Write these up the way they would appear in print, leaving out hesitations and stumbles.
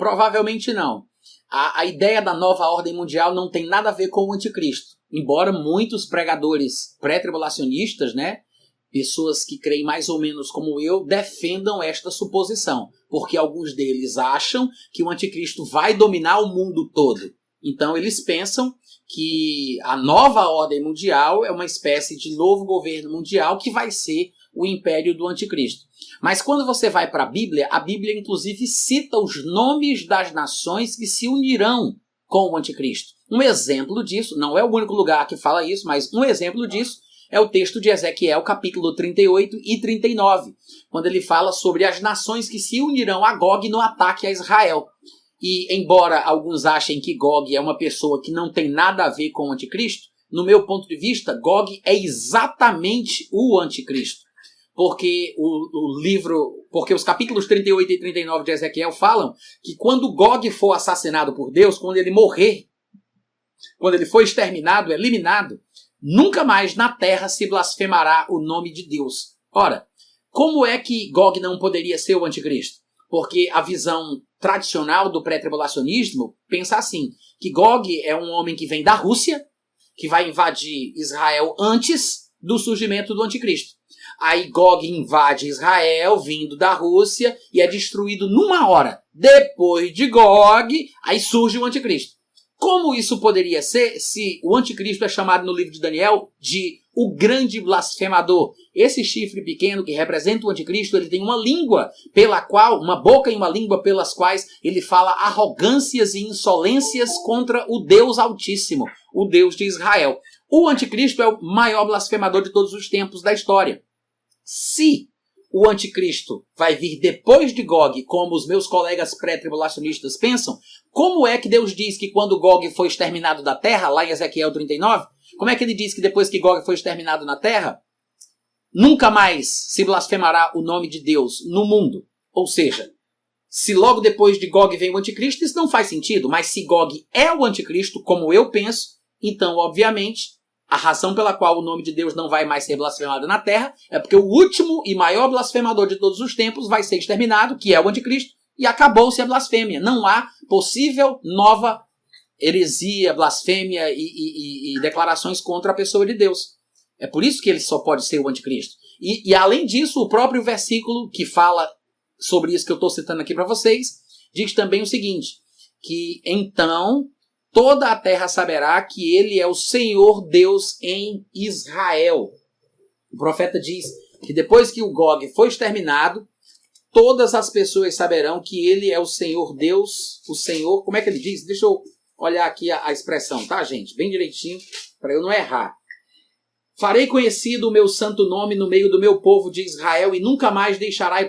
Provavelmente não. A ideia da nova ordem mundial não tem nada a ver com o anticristo. Embora muitos pregadores pré-tribulacionistas, né, pessoas que creem mais ou menos como eu, defendam esta suposição. Porque alguns deles acham que o anticristo vai dominar o mundo todo. Então eles pensam que a nova ordem mundial é uma espécie de novo governo mundial que vai ser o império do anticristo. Mas quando você vai para a Bíblia inclusive cita os nomes das nações que se unirão com o anticristo. Um exemplo disso, não é o único lugar que fala isso, mas um exemplo disso é o texto de Ezequiel, capítulo 38 e 39, quando ele fala sobre as nações que se unirão a Gog no ataque a Israel. E embora alguns achem que Gog é uma pessoa que não tem nada a ver com o anticristo, no meu ponto de vista, Gog é exatamente o anticristo. Porque porque os capítulos 38 e 39 de Ezequiel falam que quando Gog for assassinado por Deus, quando ele morrer, quando ele for exterminado, eliminado, nunca mais na terra se blasfemará o nome de Deus. Ora, como é que Gog não poderia ser o anticristo? Porque a visão tradicional do pré-tribulacionismo pensa assim, que Gog é um homem que vem da Rússia, que vai invadir Israel antes do surgimento do anticristo. Aí Gog invade Israel, vindo da Rússia, e é destruído numa hora. Depois de Gog, aí surge o anticristo. Como isso poderia ser se o anticristo é chamado no livro de Daniel de o grande blasfemador? Esse chifre pequeno que representa o anticristo, ele tem uma língua uma boca e uma língua pelas quais ele fala arrogâncias e insolências contra o Deus Altíssimo, o Deus de Israel. O anticristo é o maior blasfemador de todos os tempos da história. Se o anticristo vai vir depois de Gog, como os meus colegas pré-tribulacionistas pensam, como é que Deus diz que quando Gog foi exterminado da terra, lá em Ezequiel 39, como é que ele diz que depois que Gog foi exterminado na terra, nunca mais se blasfemará o nome de Deus no mundo? Ou seja, se logo depois de Gog vem o anticristo, isso não faz sentido, mas se Gog é o anticristo, como eu penso, então, obviamente, a razão pela qual o nome de Deus não vai mais ser blasfemado na terra é porque o último e maior blasfemador de todos os tempos vai ser exterminado, que é o anticristo, e acabou-se a blasfêmia. Não há possível nova heresia, blasfêmia e declarações contra a pessoa de Deus. É por isso que ele só pode ser o anticristo. E além disso, o próprio versículo que fala sobre isso que eu estou citando aqui para vocês, diz também o seguinte, que então toda a terra saberá que ele é o Senhor Deus em Israel. O profeta diz que depois que o Gog foi exterminado, todas as pessoas saberão que ele é o Senhor Deus, o Senhor... Como é que ele diz? Deixa eu olhar aqui a expressão, tá, gente? Bem direitinho, para eu não errar. Farei conhecido o meu santo nome no meio do meu povo de Israel e nunca mais deixarei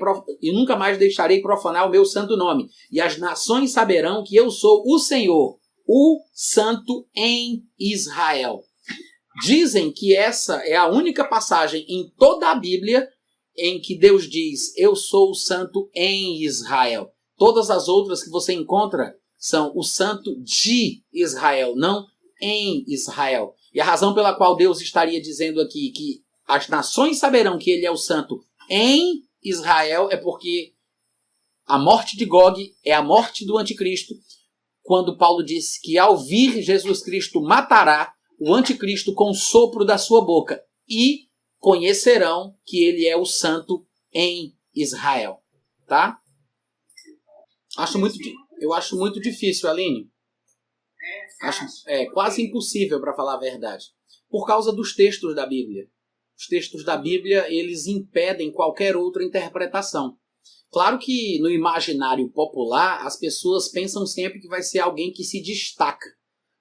profanar o meu santo nome. E as nações saberão que eu sou o Senhor, o Santo em Israel. Dizem que essa é a única passagem em toda a Bíblia em que Deus diz, eu sou o Santo em Israel. Todas as outras que você encontra são o Santo de Israel, não em Israel. E a razão pela qual Deus estaria dizendo aqui que as nações saberão que ele é o Santo em Israel é porque a morte de Gog é a morte do anticristo, quando Paulo disse que ao vir Jesus Cristo matará o anticristo com o sopro da sua boca e conhecerão que ele é o Santo em Israel. Tá? Eu acho muito difícil, Aline. Acho quase impossível, para falar a verdade. Por causa dos textos da Bíblia. Os textos da Bíblia, eles impedem qualquer outra interpretação. Claro que no imaginário popular, as pessoas pensam sempre que vai ser alguém que se destaca.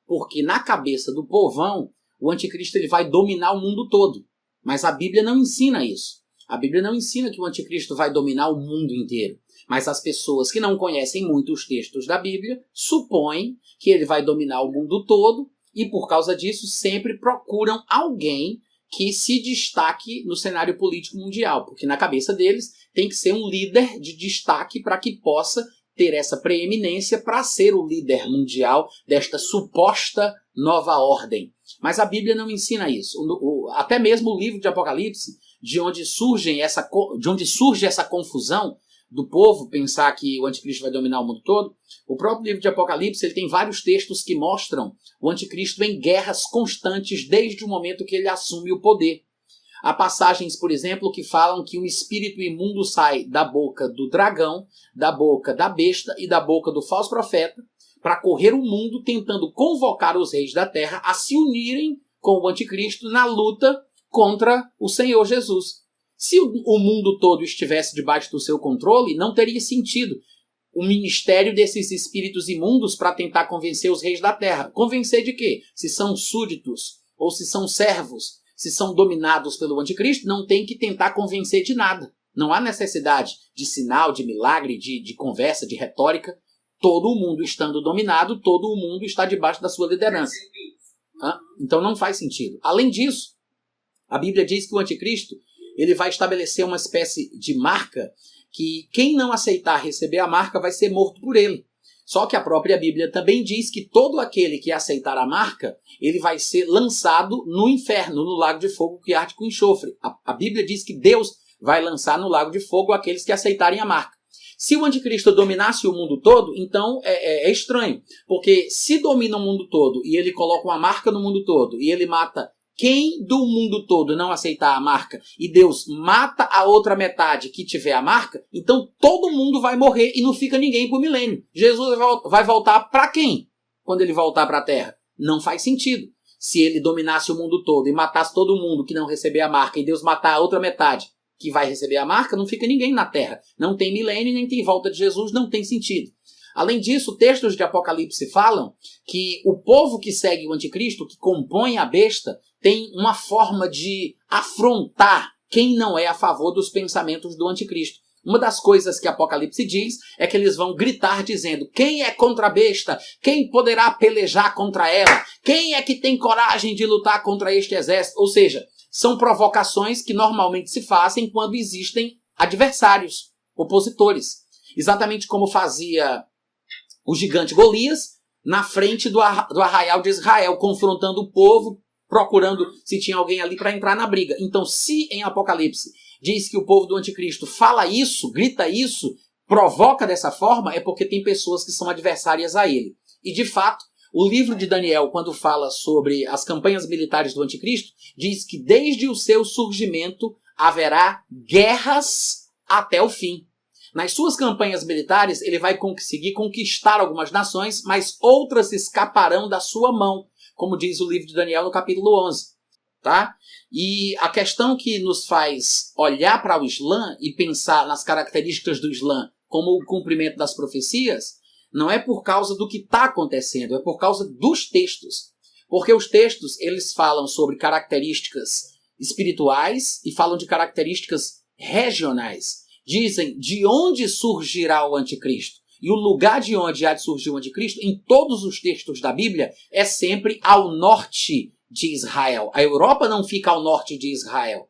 Porque na cabeça do povão, o anticristo ele vai dominar o mundo todo. Mas a Bíblia não ensina isso. A Bíblia não ensina que o anticristo vai dominar o mundo inteiro. Mas as pessoas que não conhecem muito os textos da Bíblia supõem que ele vai dominar o mundo todo e, por causa disso, sempre procuram alguém que se destaque no cenário político mundial. Porque na cabeça deles tem que ser um líder de destaque para que possa ter essa preeminência para ser o líder mundial desta suposta nova ordem. Mas a Bíblia não ensina isso. Até mesmo o livro de Apocalipse, de onde surge essa confusão, do povo pensar que o anticristo vai dominar o mundo todo. O próprio livro de Apocalipse ele tem vários textos que mostram o anticristo em guerras constantes desde o momento que ele assume o poder. Há passagens, por exemplo, que falam que um espírito imundo sai da boca do dragão, da boca da besta e da boca do falso profeta para correr o mundo tentando convocar os reis da terra a se unirem com o anticristo na luta contra o Senhor Jesus. Se o mundo todo estivesse debaixo do seu controle, não teria sentido o ministério desses espíritos imundos para tentar convencer os reis da terra. Convencer de quê? Se são súditos ou se são servos, se são dominados pelo anticristo, não tem que tentar convencer de nada. Não há necessidade de sinal, de milagre, de conversa, de retórica. Todo o mundo estando dominado, todo o mundo está debaixo da sua liderança. Então não faz sentido. Além disso, a Bíblia diz que o anticristo ele vai estabelecer uma espécie de marca que quem não aceitar receber a marca vai ser morto por ele. Só que a própria Bíblia também diz que todo aquele que aceitar a marca, ele vai ser lançado no inferno, no lago de fogo que arde com enxofre. A Bíblia diz que Deus vai lançar no lago de fogo aqueles que aceitarem a marca. Se o anticristo dominasse o mundo todo, então é estranho. Porque se domina o mundo todo e ele coloca uma marca no mundo todo e ele mata quem do mundo todo não aceitar a marca e Deus mata a outra metade que tiver a marca, então todo mundo vai morrer e não fica ninguém por milênio. Jesus vai voltar para quem quando ele voltar para a terra? Não faz sentido. Se ele dominasse o mundo todo e matasse todo mundo que não receber a marca e Deus matar a outra metade que vai receber a marca, não fica ninguém na terra. Não tem milênio, nem tem volta de Jesus, não tem sentido. Além disso, textos de Apocalipse falam que o povo que segue o anticristo, que compõe a besta, tem uma forma de afrontar quem não é a favor dos pensamentos do anticristo. Uma das coisas que Apocalipse diz é que eles vão gritar dizendo: quem é contra a besta? Quem poderá pelejar contra ela? Quem é que tem coragem de lutar contra este exército? Ou seja, são provocações que normalmente se fazem quando existem adversários, opositores. Exatamente como fazia o gigante Golias na frente do arraial de Israel, confrontando o povo, procurando se tinha alguém ali para entrar na briga. Então, se em Apocalipse diz que o povo do anticristo fala isso, grita isso, provoca dessa forma, é porque tem pessoas que são adversárias a ele. E, de fato, o livro de Daniel, quando fala sobre as campanhas militares do anticristo, diz que desde o seu surgimento haverá guerras até o fim. Nas suas campanhas militares, ele vai conseguir conquistar algumas nações, mas outras escaparão da sua mão, como diz o livro de Daniel no capítulo 11. Tá? E a questão que nos faz olhar para o Islã e pensar nas características do Islã como o cumprimento das profecias, não é por causa do que está acontecendo, é por causa dos textos. Porque os textos, eles falam sobre características espirituais e falam de características regionais. Dizem de onde surgirá o anticristo. E o lugar de onde há de surgir o anticristo, em todos os textos da Bíblia, é sempre ao norte de Israel. A Europa não fica ao norte de Israel.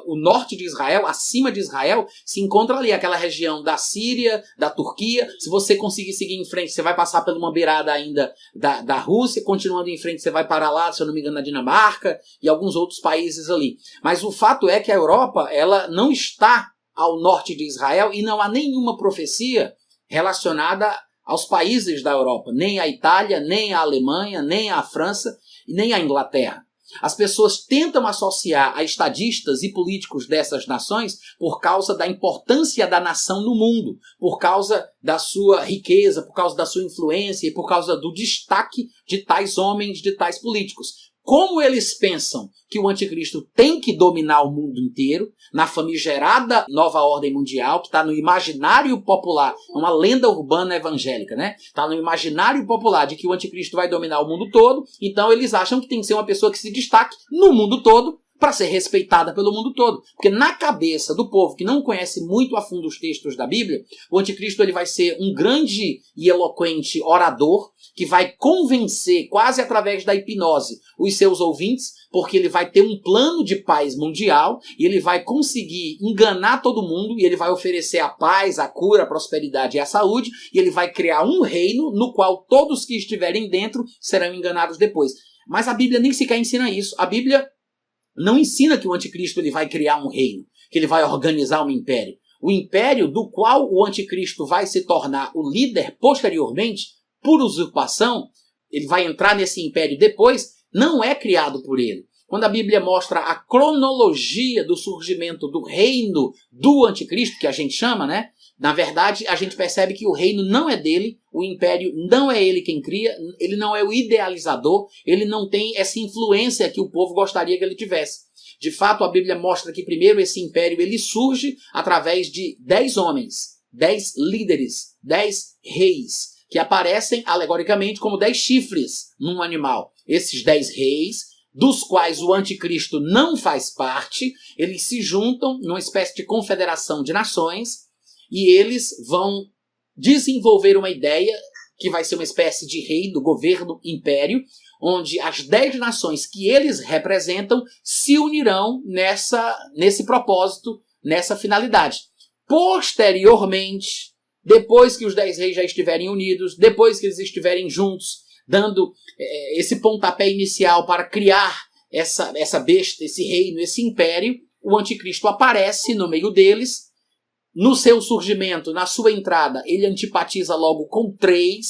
O norte de Israel, acima de Israel, se encontra ali, aquela região da Síria, da Turquia. Se você conseguir seguir em frente, você vai passar por uma beirada ainda da Rússia. Continuando em frente, você vai parar lá, se eu não me engano, na Dinamarca e alguns outros países ali. Mas o fato é que a Europa, ela não está ao norte de Israel e não há nenhuma profecia relacionada aos países da Europa. Nem a Itália, nem a Alemanha, nem a França e nem a Inglaterra. As pessoas tentam associar a estadistas e políticos dessas nações por causa da importância da nação no mundo, por causa da sua riqueza, por causa da sua influência e por causa do destaque de tais homens, de tais políticos. Como eles pensam que o anticristo tem que dominar o mundo inteiro, na famigerada nova ordem mundial, que está no imaginário popular, uma lenda urbana evangélica, né? Está no imaginário popular de que o anticristo vai dominar o mundo todo, então eles acham que tem que ser uma pessoa que se destaque no mundo todo para ser respeitada pelo mundo todo. Porque na cabeça do povo que não conhece muito a fundo os textos da Bíblia, o anticristo ele vai ser um grande e eloquente orador que vai convencer, quase através da hipnose, os seus ouvintes, porque ele vai ter um plano de paz mundial e ele vai conseguir enganar todo mundo e ele vai oferecer a paz, a cura, a prosperidade e a saúde e ele vai criar um reino no qual todos que estiverem dentro serão enganados depois. Mas a Bíblia nem sequer ensina isso. A Bíblia não ensina que o anticristo ele vai criar um reino, que ele vai organizar um império. O império do qual o anticristo vai se tornar o líder posteriormente, por usurpação, ele vai entrar nesse império depois, não é criado por ele. Quando a Bíblia mostra a cronologia do surgimento do reino do anticristo, que a gente chama, né? Na verdade, a gente percebe que o reino não é dele, o império não é ele quem cria, ele não é o idealizador, ele não tem essa influência que o povo gostaria que ele tivesse. De fato, a Bíblia mostra que primeiro esse império ele surge através de 10 homens, 10 líderes, 10 reis, que aparecem alegoricamente como 10 chifres num animal. Esses 10 reis, dos quais o anticristo não faz parte, eles se juntam numa espécie de confederação de nações e eles vão desenvolver uma ideia que vai ser uma espécie de reino, governo, império, onde as 10 nações que eles representam se unirão nesse propósito, nessa finalidade. Posteriormente, depois que os 10 reis já estiverem unidos, depois que eles estiverem juntos, dando esse pontapé inicial para criar essa besta, esse reino, esse império, o anticristo aparece no meio deles. No seu surgimento, na sua entrada, ele antipatiza logo com 3,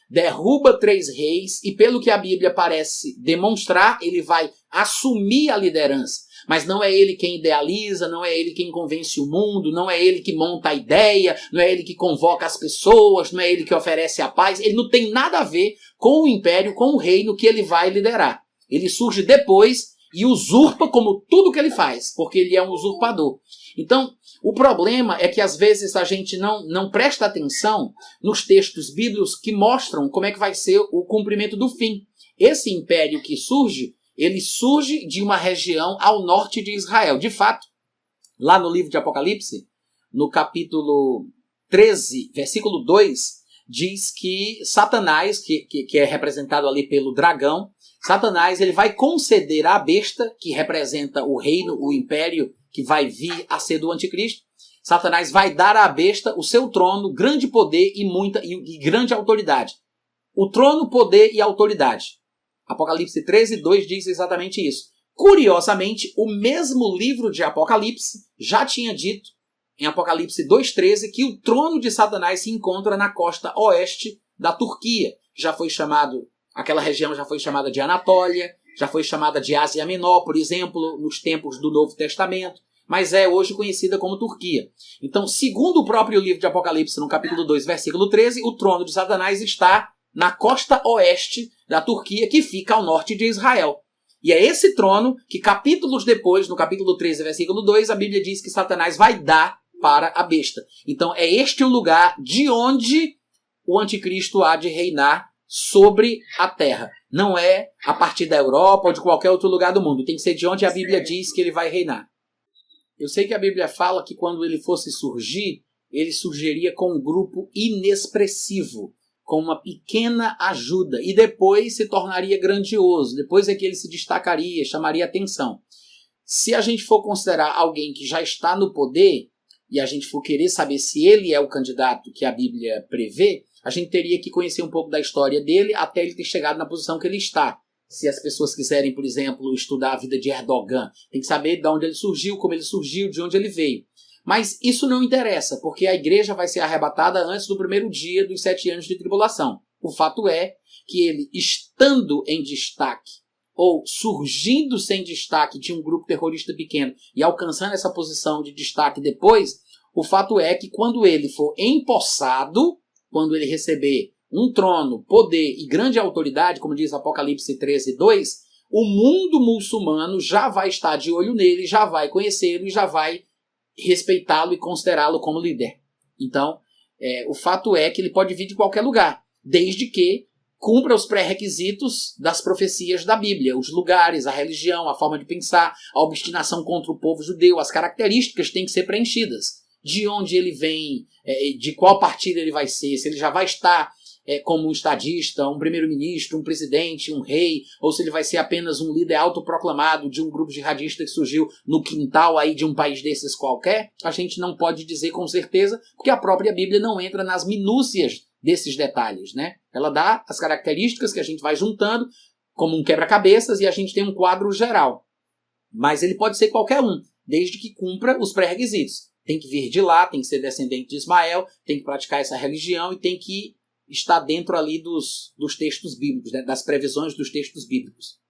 derruba 3 reis e, pelo que a Bíblia parece demonstrar, ele vai assumir a liderança. Mas não é ele quem idealiza, não é ele quem convence o mundo, não é ele que monta a ideia, não é ele que convoca as pessoas, não é ele que oferece a paz. Ele não tem nada a ver com o império, com o reino que ele vai liderar. Ele surge depois e usurpa como tudo que ele faz, porque ele é um usurpador. Então, o problema é que às vezes a gente não presta atenção nos textos bíblicos que mostram como é que vai ser o cumprimento do fim. Esse império que surge, ele surge de uma região ao norte de Israel. De fato, lá no livro de Apocalipse, no capítulo 13, versículo 2, diz que Satanás, que é representado ali pelo dragão, Satanás ele vai conceder à besta, que representa o reino, o império, que vai vir a ser do anticristo, Satanás vai dar à besta o seu trono, grande poder e grande autoridade. O trono, poder e autoridade. Apocalipse 13, 2 diz exatamente isso. Curiosamente, o mesmo livro de Apocalipse já tinha dito, em Apocalipse 2,13, que o trono de Satanás se encontra na costa oeste da Turquia. Aquela região já foi chamada de Anatólia, já foi chamada de Ásia Menor, por exemplo, nos tempos do Novo Testamento, mas é hoje conhecida como Turquia. Então, segundo o próprio livro de Apocalipse, no capítulo 2, versículo 13, o trono de Satanás está na costa oeste da Turquia, que fica ao norte de Israel. E é esse trono que, capítulos depois, no capítulo 13, versículo 2, a Bíblia diz que Satanás vai dar para a besta. Então, é este o lugar de onde o anticristo há de reinar sobre a terra. Não é a partir da Europa ou de qualquer outro lugar do mundo. Tem que ser de onde a Bíblia diz que ele vai reinar. Eu sei que a Bíblia fala que quando ele fosse surgir, ele surgiria com um grupo inexpressivo, com uma pequena ajuda, e depois se tornaria grandioso, depois é que ele se destacaria, chamaria atenção. Se a gente for considerar alguém que já está no poder, e a gente for querer saber se ele é o candidato que a Bíblia prevê, a gente teria que conhecer um pouco da história dele até ele ter chegado na posição que ele está. Se as pessoas quiserem, por exemplo, estudar a vida de Erdogan, tem que saber de onde ele surgiu, como ele surgiu, de onde ele veio. Mas isso não interessa, porque a igreja vai ser arrebatada antes do primeiro dia dos 7 anos de tribulação. O fato é que ele, estando em destaque, ou surgindo sem destaque de um grupo terrorista pequeno e alcançando essa posição de destaque depois, o fato é que quando ele for empossado, quando ele receber um trono, poder e grande autoridade, como diz Apocalipse 13, 2, o mundo muçulmano já vai estar de olho nele, já vai conhecê-lo e já vai respeitá-lo e considerá-lo como líder. Então, o fato é que ele pode vir de qualquer lugar, desde que cumpra os pré-requisitos das profecias da Bíblia, os lugares, a religião, a forma de pensar, a obstinação contra o povo judeu, as características têm que ser preenchidas. De onde ele vem, de qual partido ele vai ser, se ele já vai estar como um estadista, um primeiro-ministro, um presidente, um rei, ou se ele vai ser apenas um líder autoproclamado de um grupo jihadista que surgiu no quintal aí de um país desses qualquer, a gente não pode dizer com certeza, porque a própria Bíblia não entra nas minúcias desses detalhes, né? Ela dá as características que a gente vai juntando como um quebra-cabeças e a gente tem um quadro geral. Mas ele pode ser qualquer um, desde que cumpra os pré-requisitos. tem que vir de lá, tem que ser descendente de Ismael, tem que praticar essa religião e tem que estar dentro ali dos textos bíblicos, né, das previsões dos textos bíblicos.